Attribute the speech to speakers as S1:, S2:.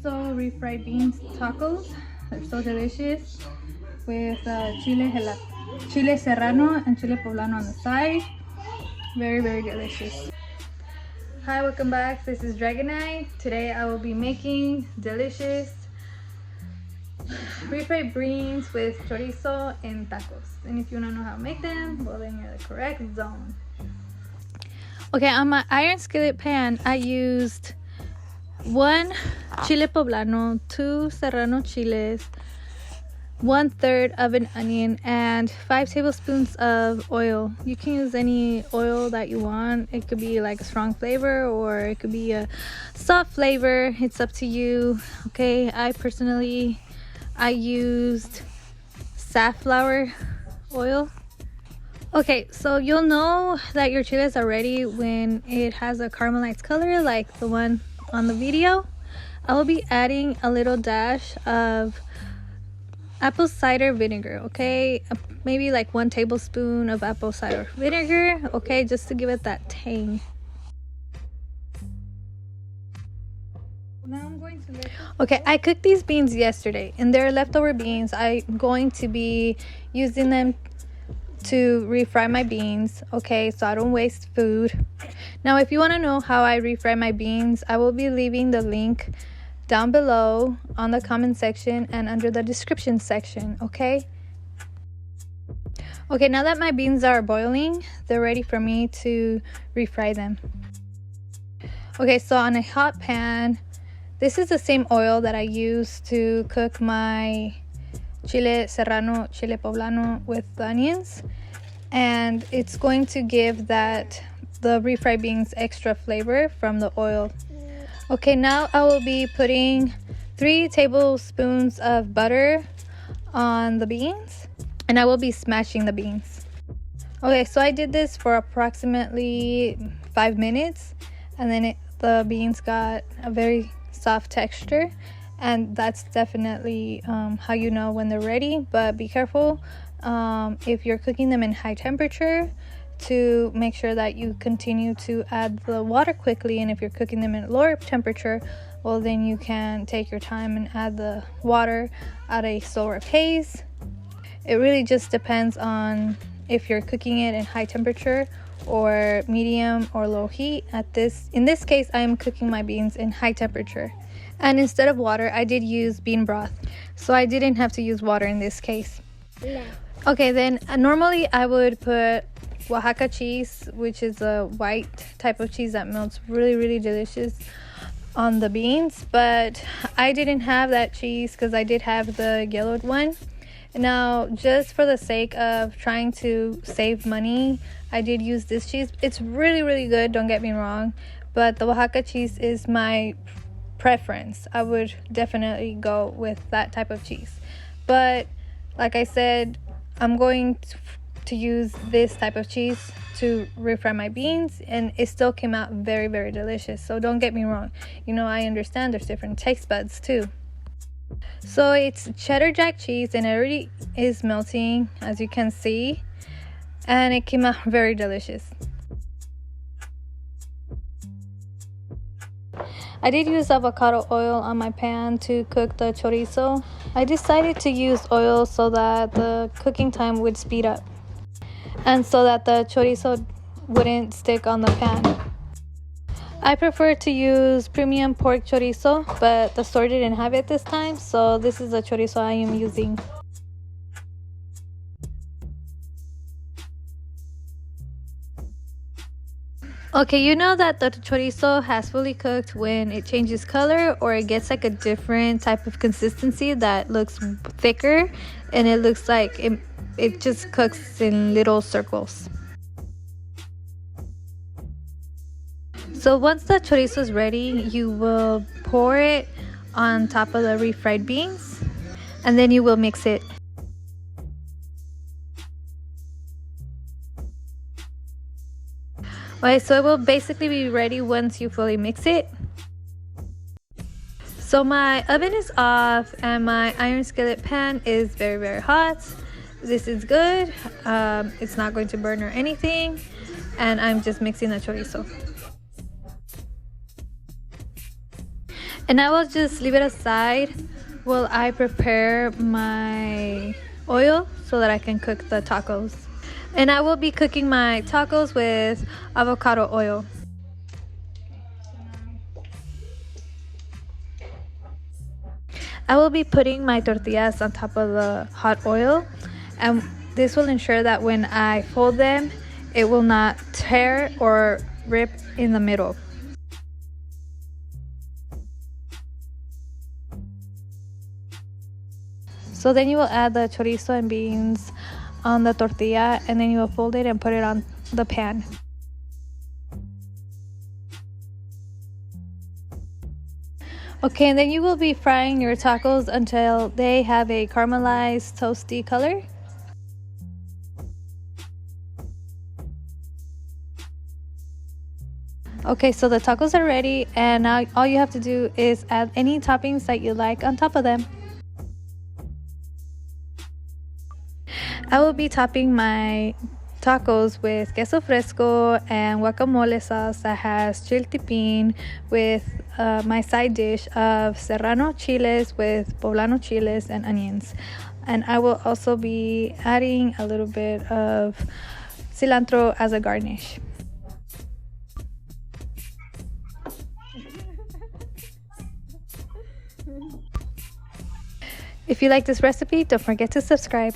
S1: chorizo refried beans tacos. They're so delicious with chile serrano and chile poblano on the side. Very, very delicious. Hi, welcome back. This is Dragonite. Today I will be making delicious refried beans with chorizo and tacos. And if you want to know how to make them, well, then you're the correct zone. Okay, on my iron skillet pan, I used 1 chile poblano, 2 serrano chiles, 1/3 of an onion, and 5 tablespoons of oil. You can use any oil that you want. It could be like a strong flavor or it could be a soft flavor. It's up to you. Okay, I used safflower oil. Okay, so you'll know that your chiles are ready when it has a caramelized color like the one on the video. I will be adding a little dash of apple cider vinegar, okay? Maybe like 1 tablespoon of apple cider vinegar, okay? Just to give it that tang. Now I'm going to okay, I cooked these beans yesterday and they're leftover beans. I'm going to be using them to refry my beans, okay, so I don't waste food. Now if you want to know how I refry my beans, I will be leaving the link down below on the comment section and under the description section, okay? Okay, now that my beans are boiling, they're ready for me to refry them. Okay, so on a hot pan, this is the same oil that I use to cook my chile serrano, chile poblano with onions, and it's going to give the refried beans extra flavor from the oil. Okay, now I will be putting 3 tablespoons of butter on the beans, and I will be smashing the beans. Okay, so I did this for approximately 5 minutes, and then the beans got a very soft texture, and that's definitely how you know when they're ready. But be careful if you're cooking them in high temperature to make sure that you continue to add the water quickly, and if you're cooking them at lower temperature, well, then you can take your time and add the water at a slower pace. It really just depends on if you're cooking it in high temperature or medium or low heat. In this case, I am cooking my beans in high temperature, and instead of water I did use bean broth, so I didn't have to use water in this case. No. Okay, then normally I would put Oaxaca cheese, which is a white type of cheese that melts really, really delicious on the beans, but I didn't have that cheese because I did have the yellowed one. Now, just for the sake of trying to save money, I did use this cheese. It's really, really good, don't get me wrong, but the Oaxaca cheese is my preference. I would definitely go with that type of cheese, but like I said, I'm going to use this type of cheese to refry my beans, and it still came out very, very delicious. So don't get me wrong, you know, I understand there's different taste buds too. So it's cheddar jack cheese and it already is melting, as you can see, and it came out very delicious. I did use avocado oil on my pan to cook the chorizo. I decided to use oil so that the cooking time would speed up and so that the chorizo wouldn't stick on the pan. I prefer to use premium pork chorizo, but the store didn't have it this time, so this is the chorizo I am using. Okay, you know that the chorizo has fully cooked when it changes color or it gets like a different type of consistency that looks thicker, and it looks like it just cooks in little circles. So once the chorizo is ready, you will pour it on top of the refried beans, and then you will mix it. Okay, so it will basically be ready once you fully mix it. So my oven is off and my iron skillet pan is very, very hot. This is good. It's not going to burn or anything, and I'm just mixing the chorizo. And I will just leave it aside while I prepare my oil so that I can cook the tacos. And I will be cooking my tacos with avocado oil. I will be putting my tortillas on top of the hot oil, and this will ensure that when I fold them, it will not tear or rip in the middle. So then you will add the chorizo and beans on the tortilla, and then you will fold it and put it on the pan. Okay, and then you will be frying your tacos until they have a caramelized toasty color. Okay, so the tacos are ready, and now all you have to do is add any toppings that you like on top of them. I will be topping my tacos with queso fresco and guacamole sauce that has chiltepín, with my side dish of serrano chiles with poblano chiles and onions. And I will also be adding a little bit of cilantro as a garnish. If you like this recipe, don't forget to subscribe.